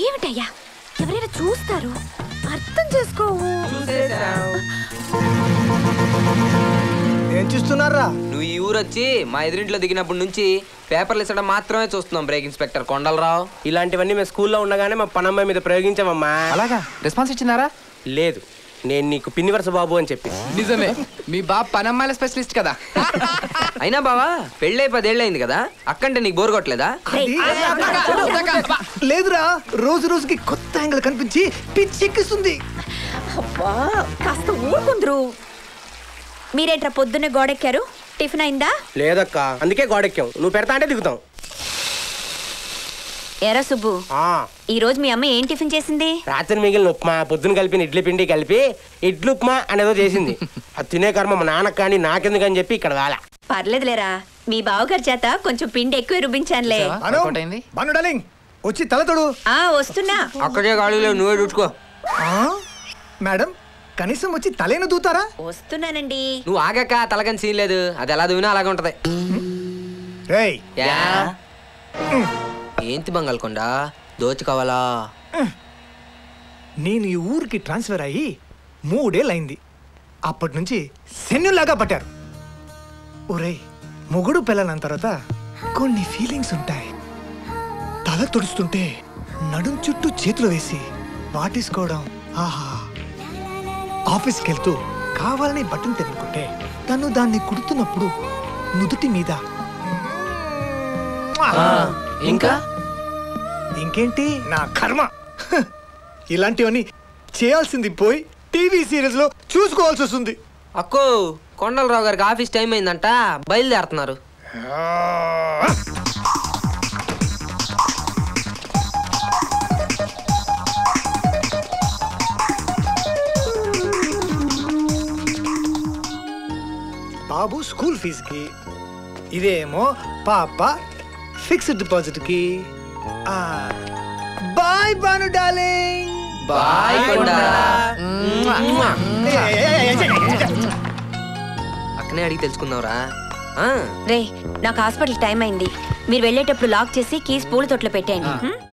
ఏమిటయ్యా, ఎవరైనా చూస్తారు, అర్థం చేసుకోవు. ఏం చూస్తున్నారా? నువ్వు ఈ ఊరు వచ్చి మా ఎదురింట్లో దిగినప్పటి నుంచి పేపర్లు ఇచ్చడం మాత్రమే చూస్తున్నాం. Brake inspector Kondalarao. ఇలాంటివన్నీ మేము స్కూల్లో ఉండగానే మా పనమ్మాయి మీద ప్రయోగించామమ్మా. అలాగా రెస్పాన్స్ ఇచ్చినారా? లేదు, నేను నీకు పిన్ని వరుస బాబు అని చెప్పి. నిజమే, మీ బాబు పనమ్మాయిల స్పెషలిస్ట్ కదా. అయినా బావా పెళ్ళై 10 ఏళ్ళు అయింది కదా, అక్కంటే నీకు బోర్ కొట్టలేదా? లేదురా, రోజు రోజుకి కొత్త యాంగిల్ కనిపించి పిచ్చెక్కిస్తుంది. అబ్బా, కాస్త ఊరుకుందరు. మీరేంట్రా పొద్దున్నే గోడెక్కారు? టిఫిన్ అయిందా? లేదక్క, అందుకే గోడెక్కాం. నువ్వు పెడతా అంటే దిగుతాం. ఎరా సుబ్బు, ఈ రోజు మీ అమ్మ ఏం టిఫిన్ చేసింది? రాత్రి మిగిలిన ఉప్మా, పొద్దున కలిపిన ఇడ్లీ పిండి కలిపి ఇడ్లు ఉప్మా అనేదో చేసింది. అది తినే కర్మ మా నాన్నకు కానీ నాకెందుకని చెప్పి ఇక్కడ వేళ. పర్లేదులేరా, మీ బావగారి చేత కొంచెం పిండి ఎక్కువ రుబ్బించానులే. బాను డార్లింగ్, వచ్చి తలతోడు. వస్తున్నా. అక్కడే గాడిలో నువ్వే చూసుకో. మేడం, కనీసం వచ్చి తలేను దూతారా? వస్తున్నానండి. నువ్వు ఆగాక తలకని సీన్ లేదు, అది ఎలా దూవినా అలాగే ఉంటది. ఏంటి బంగాల్కొండ, దోచుకోవాలా? నేను ఈ ఊరికి ట్రాన్స్ఫర్ అయ్యి 3 ఏళ్ళు అయింది. అప్పటి నుంచి శన్యులాగా పట్టారు. ఒరేయ్, మొగుడు పిల్లల తర్వాత కొన్ని ఫీలింగ్స్ ఉంటాయి. తల తుడుస్తుంటే నడుం చుట్టూ చేతులు వేసి వాటేసుకోవడం. ఆహా, ఆఫీస్కి వెళ్తూ కావాలని బట్టను తెరుకుంటే తను దాన్ని కుడుతున్నప్పుడు నుదుటి మీద. ఇంకా ఇంకేంటి నా కర్మ. ఇలాంటివన్నీ చేయాల్సింది పోయి టీవీ సీరియల్స్ లో చూసుకోవాల్సి వస్తుంది. అక్కో, కొండలరావు గారికి ఆఫీస్ టైం అయిందంట, బయలుదేరుతున్నారు. బాబు స్కూల్ ఫీజుకి, ఇదేమో పాప ఫిక్స్డ్ డిపాజిట్ కి. Bye Banu darling. బాయ్ కొండ. అక్కనే అడిగి తెలుసుకుందాంరా. రే, నాకు హాస్పిటల్ టైం అయింది. మీరు వెళ్ళేటప్పుడు లాక్ చేసి కీస్ పూల తొట్లో పెట్టేయండి.